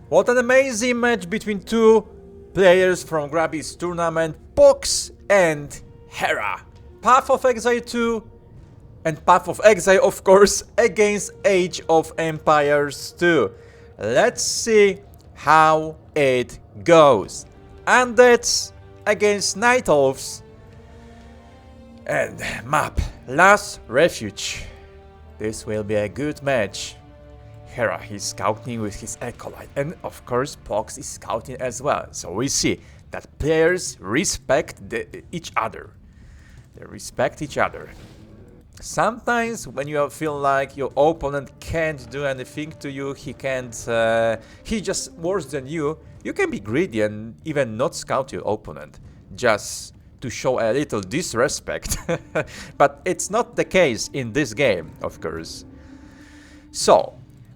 What an amazing match between two players from Grubby's tournament, Phox and Hera. Path of Exile 2 and Path of Exile, of course, against Age of Empires 2. Let's see how it goes. Undeads against Night Elves. And map, Last Refuge. This will be a good match. Hera is scouting with his acolyte, and of course Phox is scouting as well. So we see that players respect each other. They respect each other. Sometimes when you feel like your opponent can't do anything to you, he's just worse than you, you can be greedy and even not scout your opponent, just to show a little disrespect. But it's not the case in this game, of course. So,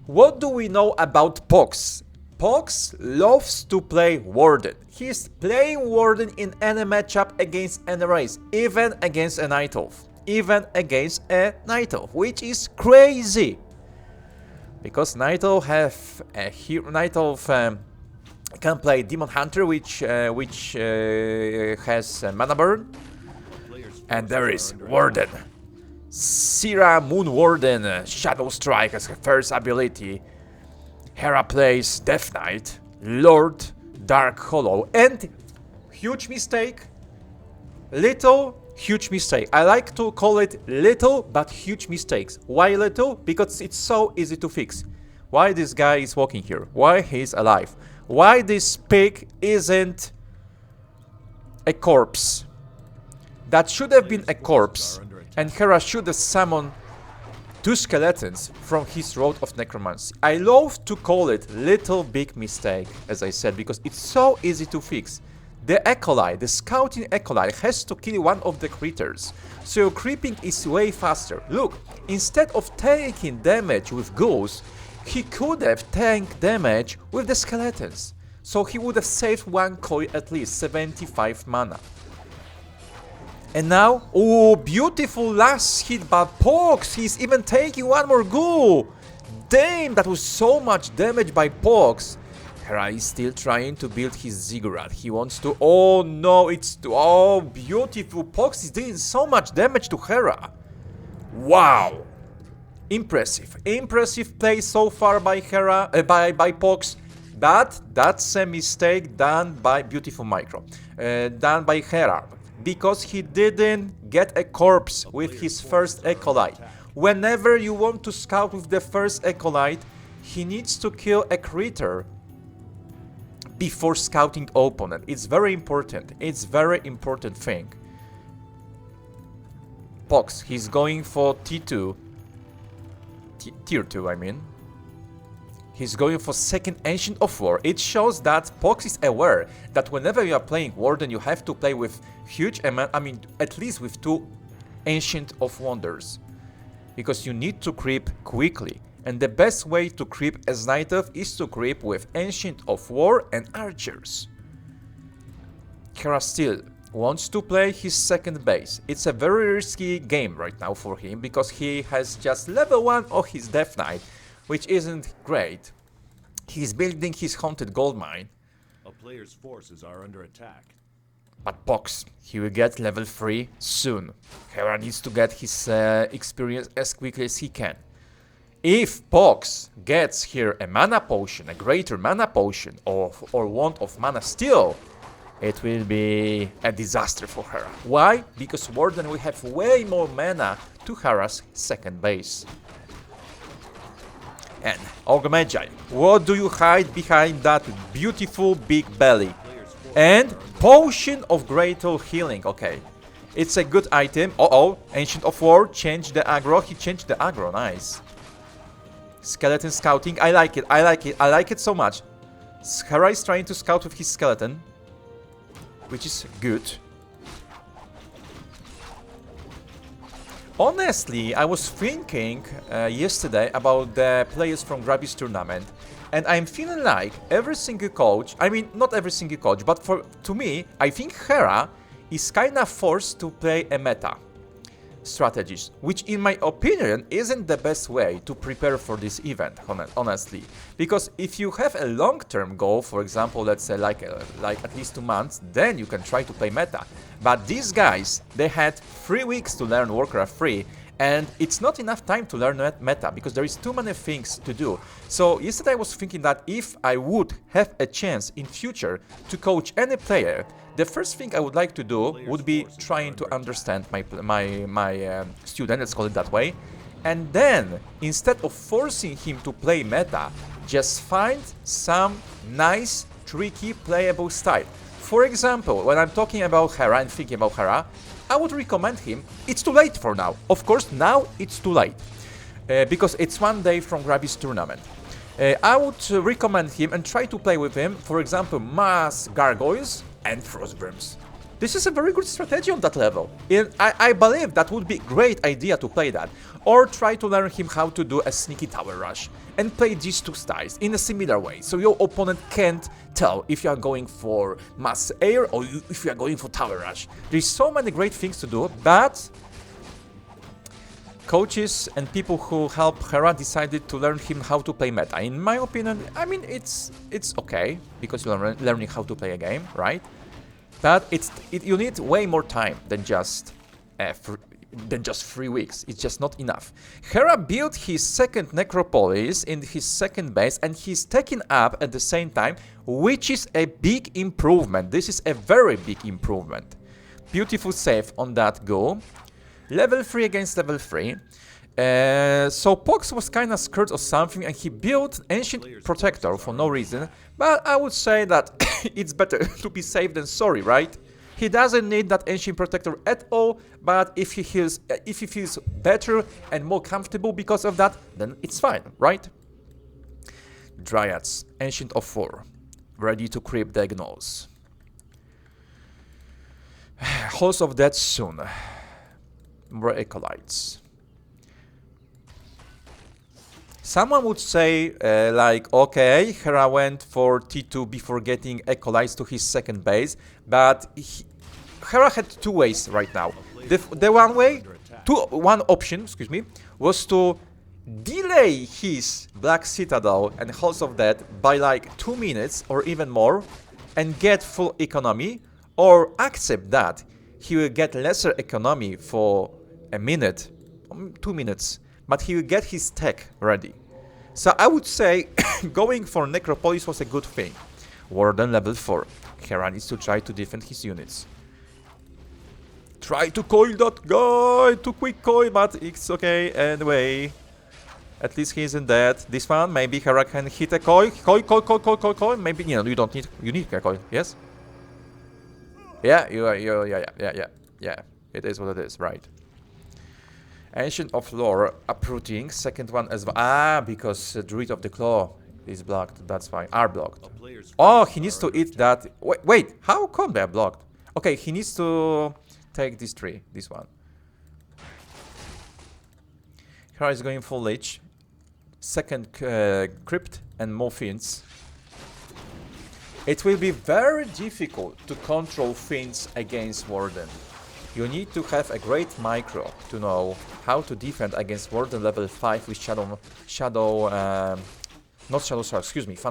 what do we know about Phox? Phox loves to play Warden. He's playing Warden in any matchup against any race, even against a Night Elf. Even against a Night Elf, which is crazy. Because Night Elf can play Demon Hunter, which has mana burn. And there is Warden. Syrah Moon Warden, Shadow Strike as her first ability. Hera plays Death Knight, Lord, Dark Hollow, and huge mistake, huge mistake. I like to call it little but huge mistakes. Why little? Because it's so easy to fix. Why this guy is walking here? Why he's alive? Why this pig isn't a corpse? That should have been a corpse. And Hera should have summoned two skeletons from his Road of Necromancy. I love to call it little big mistake, as I said, because it's so easy to fix. The acolyte, the scouting acolyte, has to kill one of the critters, so your creeping is way faster. Look, instead of taking damage with ghouls, he could have tanked damage with the skeletons. So he would have saved one coin, at least 75 mana. And now, oh, beautiful last hit by Phox. He's even taking one more ghoul. Damn, that was so much damage by Phox. Hera is still trying to build his ziggurat. He wants to... Oh no, it's... Oh, beautiful. Phox is doing so much damage to Hera. Wow. Impressive. Impressive play so far by Hera, by Phox. But that's a mistake done by... Beautiful micro. Done by Hera. Because he didn't get a corpse with his first acolyte. Whenever you want to scout with the first acolyte, he needs to kill a critter before scouting opponent. It's very important. It's very important thing. Phox, he's going for T2. Tier 2, I mean. He's going for second Ancient of War. It shows that Phox is aware that whenever you are playing Warden, you have to play with huge amount, I mean, at least with two Ancient of Wonders. Because you need to creep quickly. And the best way to creep as Night Elf is to creep with Ancient of War and Archers. Hera still wants to play his second base. It's a very risky game right now for him, because he has just level 1 of his Death Knight, which isn't great. He's building his Haunted Goldmine. A player's forces are under attack. But Phox, he will get level 3 soon. Hera needs to get his experience as quickly as he can. If Phox gets here a mana potion, a greater mana potion, or Wand of Mana Steel, it will be a disaster for Hera. Why? Because Warden will have way more mana to Hera's second base. And Ogre Magi, what do you hide behind that beautiful big belly? And Potion of Greater Healing, okay. It's a good item. Uh-oh, Ancient of War changed the aggro. He changed the aggro, nice. Skeleton scouting, I like it, I like it, I like it so much. Hera is trying to scout with his skeleton, which is good. Honestly, I was thinking yesterday about the players from Grubby's tournament, and I'm feeling like every single coach, I mean, not every single coach, but to me, I think Hera is kinda forced to play a meta. strategies, which in my opinion isn't the best way to prepare for this event, honestly. Because if you have a long-term goal, for example, let's say like at least 2 months, then you can try to play meta. But these guys, they had 3 weeks to learn Warcraft 3, and it's not enough time to learn meta, because there is too many things to do. So yesterday I was thinking that if I would have a chance in future to coach any player, the first thing I would like to do would be trying to understand my student, let's call it that way, and then instead of forcing him to play meta, just find some nice, tricky, playable style. For example, when I'm talking about Hera and thinking about Hera, I would recommend him. It's too late for now. Of course, now it's too late because it's 1 day from Grubby's tournament. I would recommend him and try to play with him, for example, mass gargoyles and frostbrimms. This is a very good strategy on that level. I believe that would be a great idea to play that. Or try to learn him how to do a sneaky tower rush and play these two styles in a similar way, so your opponent can't tell if you are going for mass air or if you are going for tower rush. There's so many great things to do, but coaches and people who help Hera decided to learn him how to play meta. In my opinion, I mean, it's okay, because you're learning how to play a game, right? But you need way more time than just 3 weeks. It's just not enough. Hera built his second necropolis in his second base, and he's taken up at the same time, which is a big improvement. This is a very big improvement. Beautiful save on that go. Level 3 against level 3. So Phox was kinda scared of something, and he built Ancient Protector for no reason. But I would say that it's better to be safe than sorry, right? He doesn't need that Ancient Protector at all, but if he feels better and more comfortable because of that, then it's fine, right? Dryads, Ancient of 4, ready to creep diagnose. Halls of Death soon. More acolytes. Someone would say, like, okay, Hera went for T2 before getting acolytes to his second base, but Hera had 2 ways right now. The one option, excuse me, was to delay his Black Citadel and Halls of Death by like 2 minutes or even more and get full economy, or accept that he will get lesser economy for a minute, 2 minutes, but he will get his tech ready. So I would say going for Necropolis was a good thing. Warden level 4. Hera needs to try to defend his units. Try to coil that guy! Too quick coil, but it's okay anyway. At least he isn't dead. This one, maybe Hera can hit a coil. Coil. Maybe, you know, you don't need, you need a coil, yes? Yeah, yeah. It is what it is, right. Ancient of Lore uprooting, second one as well. Ah, because Druid of the Claw is blocked, that's fine. Are blocked. Oh, he needs to eat that. Wait, how come they're blocked? Okay, he needs to take this tree, this one. Hera is going full Lich. Second Crypt and more Fiends. It will be very difficult to control Fiends against Warden. You need to have a great micro to know how to defend against Warden level 5 with Fan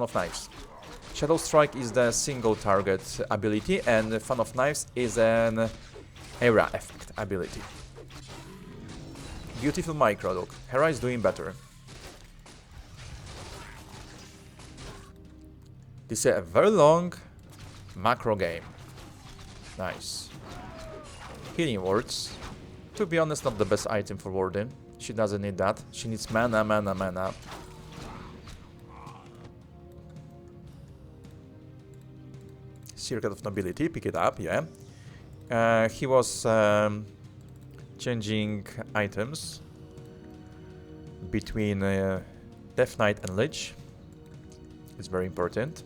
of Knives. Shadow Strike is the single target ability, and Fan of Knives is an Era effect ability. Beautiful micro, look. Hera is doing better. This is a very long macro game. Nice. Healing words. To be honest, not the best item for Warden. She doesn't need that. She needs mana. Circuit of Nobility, pick it up, yeah. He was changing items between Death Knight and Lich. It's very important.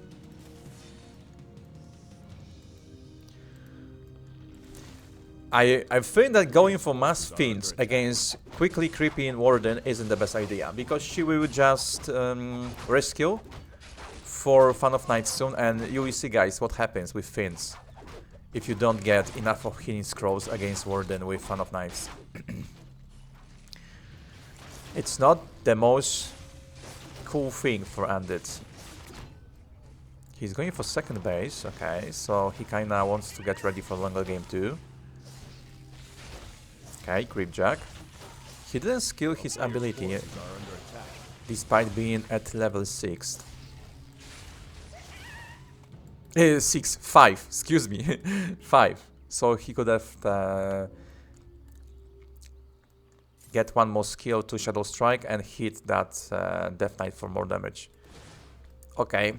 I think that going for mass fiends against quickly creeping Warden isn't the best idea, because she will just rescue for Fan of Night soon, and you will see, guys, what happens with fiends if you don't get enough of healing scrolls against Warden with Fan of Knives. It's not the most cool thing for Andit. He's going for second base, okay, so he kinda wants to get ready for longer game too. Okay, Creep Jack. He didn't skill his ability despite being at level 6. 5, excuse me. 5. So he could have get one more skill to Shadow Strike and hit that Death Knight for more damage. Okay.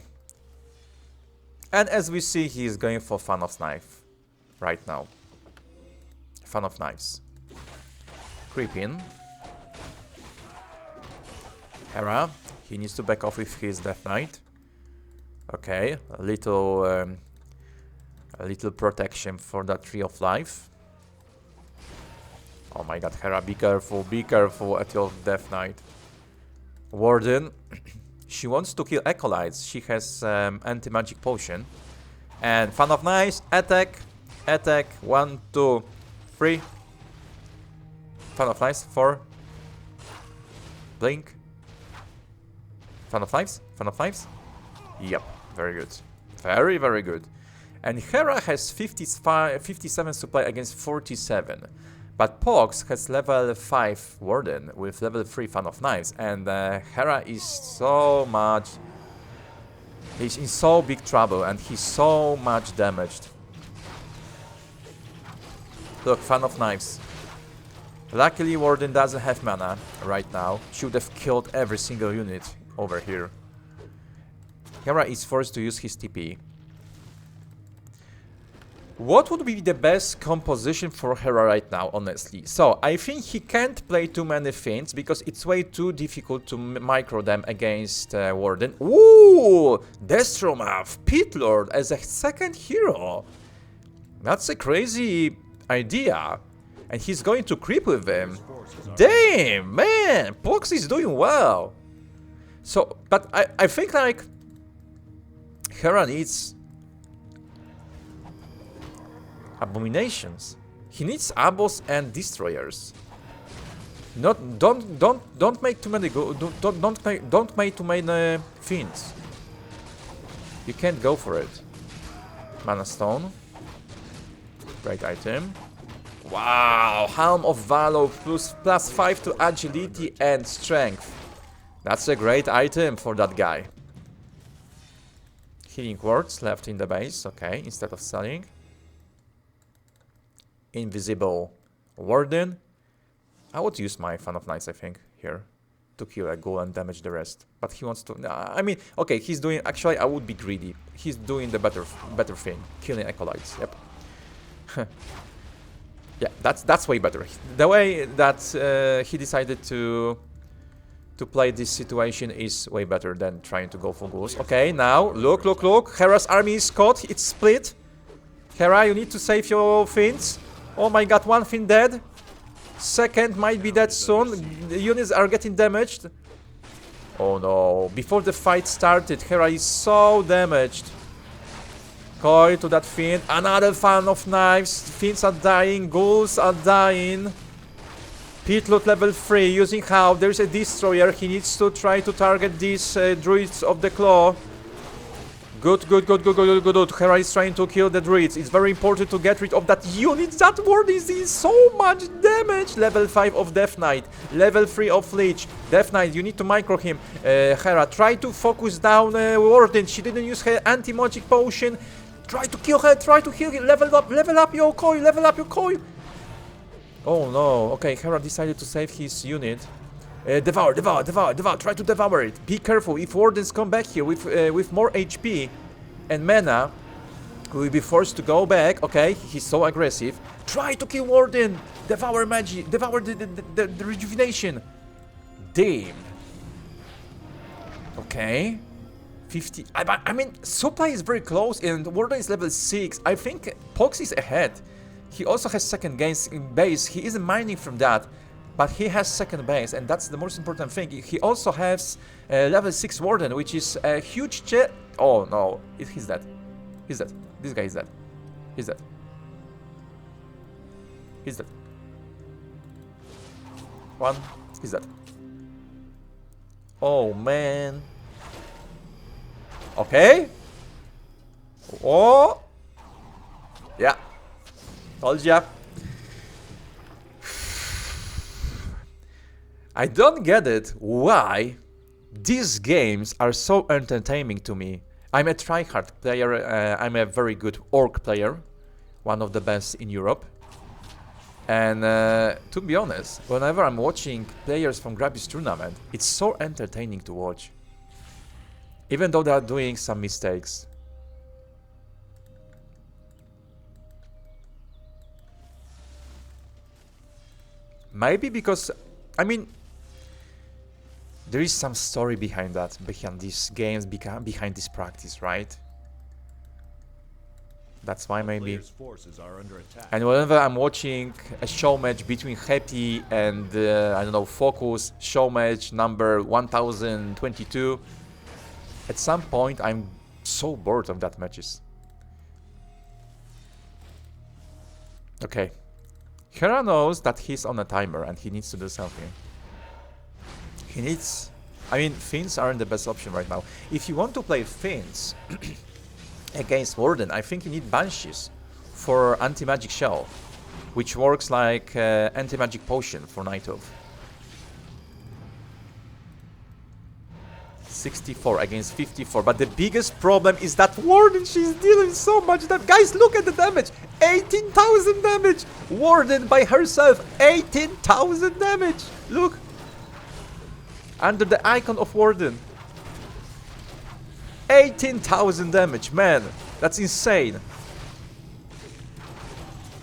And as we see, he is going for Fan of Knife right now. Fan of Knives. Creep in. Hera. He needs to back off with his Death Knight. Okay, a little protection for that Tree of Life. Oh my god, Hera, be careful at your Death Knight. Warden, she wants to kill Acolytes. She has anti-magic potion. And Fan of Knives, attack, 1, 2, 3. Fan of Knives, 4. Blink. Fan of Knives. Yep, very good. Very, very good. And Hera has 57 supply against 47. But Phox has level 5 Warden with level 3 Fan of Knives. And Hera is so much... He's in so big trouble and he's so much damaged. Look, Fan of Knives. Luckily Warden doesn't have mana right now. Should have killed every single unit over here. Hera is forced to use his TP. What would be the best composition for Hera right now, honestly? So, I think he can't play too many things because it's way too difficult to micro them against Warden. Ooh! Destromath, Pit Lord as a second hero. That's a crazy idea. And he's going to creep with him. Damn, man! Phox is doing well. So, but I think like Hera needs abominations. He needs abos and destroyers. Don't make too many don't make too many fiends. You can't go for it. Mana Stone. Great item. Wow, Helm of Valor plus 5 to agility and strength. That's a great item for that guy. Healing Words left in the base, okay, instead of selling. Invisible Warden. I would use my Fan of Knights, I think, here. To kill a ghoul and damage the rest. But he wants to... I mean, okay, he's doing... Actually, I would be greedy. He's doing the better thing. Killing Acolytes, yep. Yeah, that's way better. The way that he decided to play this situation is way better than trying to go for ghouls. Okay, now, look. Hera's army is caught. It's split. Hera, you need to save your fiends. Oh my god, one fiend dead. Second might be dead soon. The units are getting damaged. Oh no. Before the fight started, Hera is so damaged. Koi to that fiend. Another Fan of Knives. Fiends are dying. Ghouls are dying. Pitloot level 3. Using how? There's a destroyer. He needs to try to target these druids of the claw. Good. Hera is trying to kill the druids. It's very important to get rid of that unit. That ward is doing so much damage. Level 5 of Death Knight. Level 3 of Lich. Death Knight, you need to micro him. Hera, try to focus down Warden. She didn't use her anti-magic potion. Try to kill her. Try to heal her. Level up your coil. Level up your coil. Oh no. Okay, Hera decided to save his unit. Devour. Try to devour it. Be careful. If Wardens come back here with more HP and mana, we will be forced to go back. Okay, he's so aggressive. Try to kill Warden. Devour magic. Devour the rejuvenation. Damn. Okay. 50. I mean, supply is very close and Warden is level 6. I think Phox is ahead. He also has second base. He isn't mining from that. But he has second base, and that's the most important thing. He also has level 6 Warden, which is a huge Oh no, he's dead. He's dead. This guy is dead. He's dead. He's dead. One, he's dead. Oh, man. Okay. Oh. Yeah. Told ya. I don't get it. Why these games are so entertaining to me. I'm a tryhard player. I'm a very good orc player. One of the best in Europe. And to be honest, whenever I'm watching players from Grubby's tournament, it's so entertaining to watch. Even though they are doing some mistakes. Maybe because, I mean, there is some story behind that, behind these games, behind this practice, right? That's why maybe. And whenever I'm watching a show match between Happy and, I don't know, Focus, show match number 1022, at some point I'm so bored of that matches. Okay. Hera knows that he's on a timer and he needs to do something. He needs... I mean, Finns aren't the best option right now. If you want to play Finns against Warden, I think you need Banshees for anti-magic shell, which works like anti-magic potion for Night of. 64 against 54, but the biggest problem is that Warden, she's dealing so much damage. Guys, look at the damage! 18,000 damage! Warden by herself, 18,000 damage! Look! Under the icon of Warden. 18,000 damage, man! That's insane!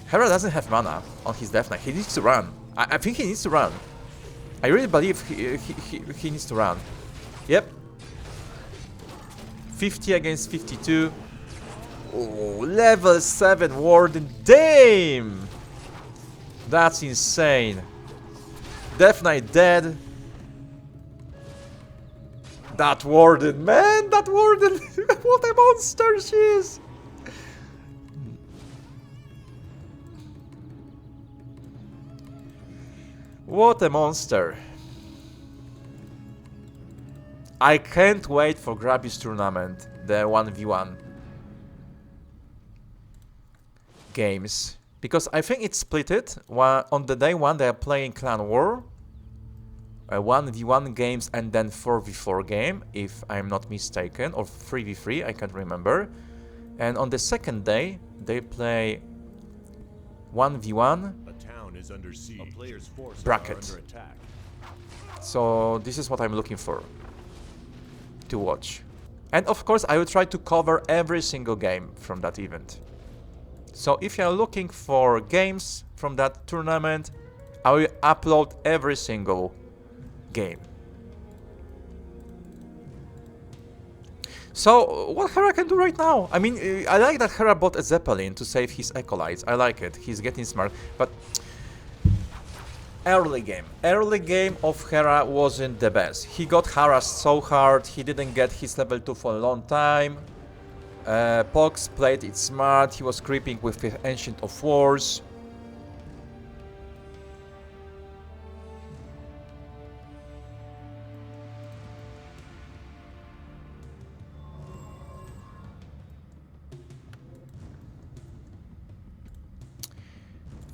Hera doesn't have mana on his Death Knight. He needs to run. I think he needs to run. I really believe he needs to run. Yep. 50 against 52. Oh, level 7 Warden. Damn! That's insane. Death Knight dead. That Warden, man! That Warden! What a monster she is! What a monster. I can't wait for Grubby's tournament, the 1v1 games. Because I think it's split it. On the day one they are playing Clan War. 1v1 games and then 4v4 game, if I'm not mistaken. Or 3v3, I can't remember. And on the second day, they play 1v1 under siege. A player's forces bracket. are under attack. So this is what I'm looking for to watch. And of course I will try to cover every single game from that event. So if you are looking for games from that tournament, I will upload every single game. So what Hera can do right now? I mean, I like that Hera bought a Zeppelin to save his acolytes. I like it. He's getting smart. But early game of Hera wasn't the best. He got harassed so hard, he didn't get his level 2 for a long time. Phox played it smart, he was creeping with the Ancient of Wars.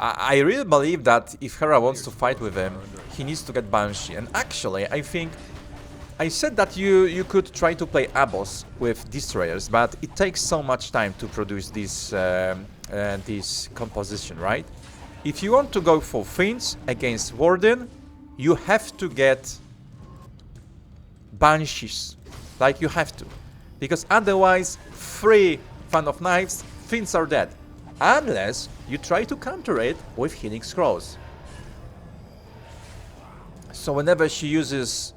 I really believe that if Hera wants to fight with him, he needs to get Banshee. And actually, I think I said that you could try to play Abos with Destroyers, but it takes so much time to produce this composition, right? If you want to go for Finns against Warden, you have to get Banshees. Like, you have to. Because otherwise, 3 Fan of Knives, Finns are dead. Unless you try to counter it with Healing Scrolls. So whenever she uses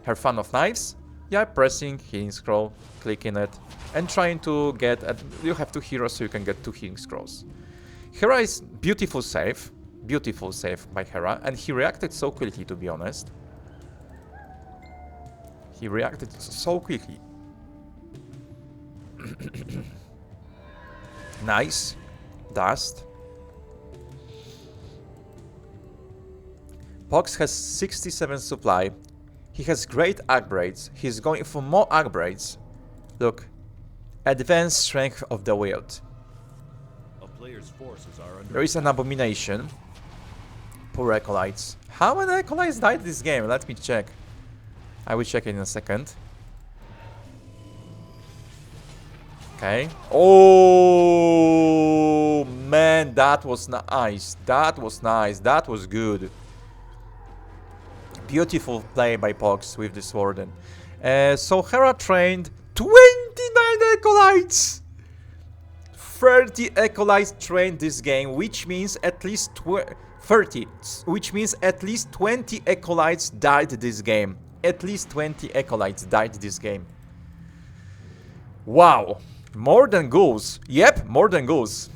her Fan of Knives, yeah, pressing Healing Scroll, clicking it, and trying to get... you have 2 heroes so you can get 2 Healing Scrolls. Hera is beautiful save by Hera, and he reacted so quickly, to be honest. He reacted so quickly. Nice. Dust. Phox has 67 supply. He has great upgrades. He's going for more upgrades. Look. Advanced strength of the wield. A player's forces are under There is an abomination. Poor acolytes. How many acolytes died this game? Let me check. I will check it in a second. Okay. Oh man, that was nice. That was nice. That was good. Beautiful play by Phox with this Warden. So Hera trained 29 acolytes. 30 acolytes trained this game, which means at least 30, which means at least 20 acolytes died this game. At least 20 acolytes died this game. Wow. More than ghouls. Yep, more than ghouls.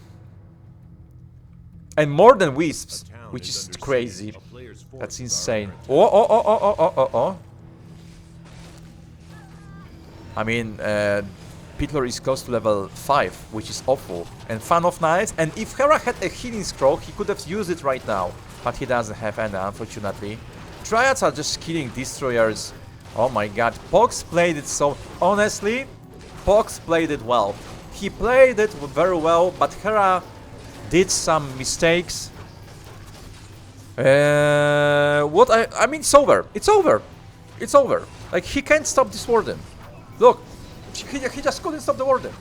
And more than wisps, which is crazy. That's insane. Oh. I mean, Pitler is close to level 5, which is awful. And Fan of Knights. And if Hera had a healing scroll, he could have used it right now. But he doesn't have any, unfortunately. Triads are just killing destroyers. Oh my god. Phox played it so... Honestly, Phox played it well. He played it very well, but Hera did some mistakes. I mean, it's over. It's over. It's over. Like, he can't stop this Warden. Look, he just couldn't stop the Warden.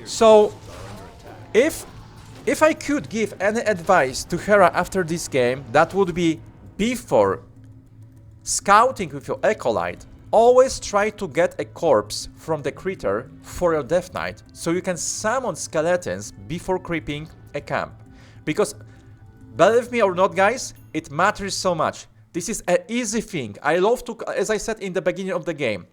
So, if I could give any advice to Hera after this game, that would be, before scouting with your acolyte, always try to get a corpse from the critter for your Death Knight, so you can summon skeletons before creeping a camp. Because, believe me or not, guys, it matters so much. This is an easy thing. I love to, as I said in the beginning of the game,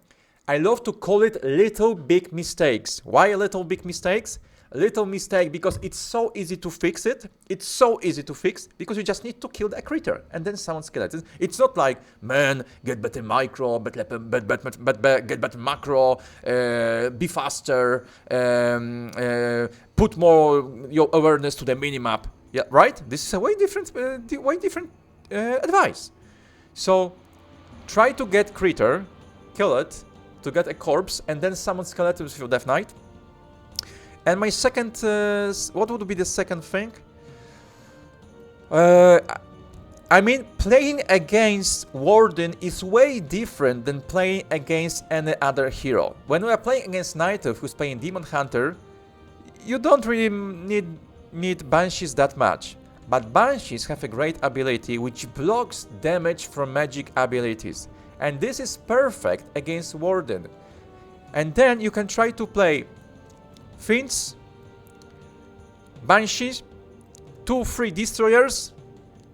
I love to call it little big mistakes. Why little big mistakes? Little mistake because it's so easy to fix it. It's so easy to fix because you just need to kill a critter and then summon skeletons. It's not like, man, get better micro, get better macro, be faster, put more your awareness to the minimap. Yeah, right? This is a way different advice. So try to get critter, kill it, to get a corpse, and then summon skeletons with your Death Knight. And my second, what would be the second thing? I mean, playing against Warden is way different than playing against any other hero. When we are playing against Knight who's playing Demon Hunter, you don't really need Banshees that much. But Banshees have a great ability which blocks damage from magic abilities. And this is perfect against Warden. And then you can try to play Fiends, Banshees, 2-3 Destroyers,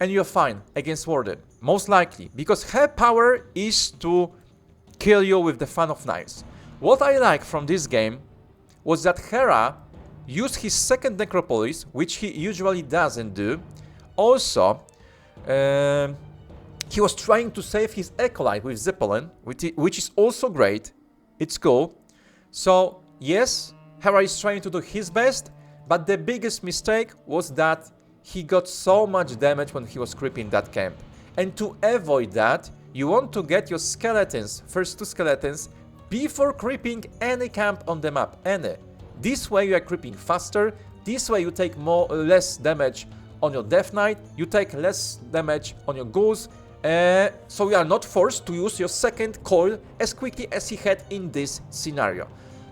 and you're fine against Warden. Most likely. Because her power is to kill you with the Fan of Knights. What I like from this game was that Hera used his second Necropolis, which he usually doesn't do. Also, he was trying to save his Acolyte with Zeppelin, which is also great. It's cool. So, yes, Hera is trying to do his best, but the biggest mistake was that he got so much damage when he was creeping that camp. And to avoid that, you want to get your skeletons, first 2 skeletons, before creeping any camp on the map, any. This way you are creeping faster, this way you take less damage on your Death Knight, you take less damage on your ghouls, so you are not forced to use your second coil as quickly as he had in this scenario.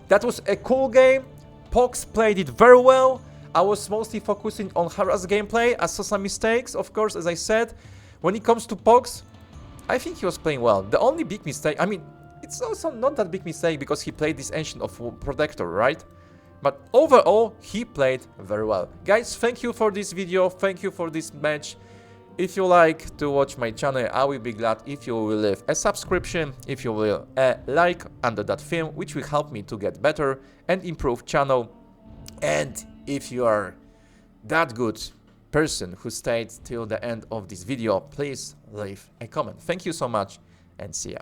That was a cool game. Phox played it very well. I was mostly focusing on Hera's gameplay. I saw some mistakes, of course, as I said. When it comes to Phox, I think he was playing well. The only big mistake, I mean, it's also not that big mistake because he played this Ancient of Protector, right? But overall, he played very well. Guys, thank you for this video. Thank you for this match. If you like to watch my channel, I will be glad if you will leave a subscription, if you will a like under that film, which will help me to get better and improve channel. And if you are that good person who stayed till the end of this video, please leave a comment. Thank you so much and see ya.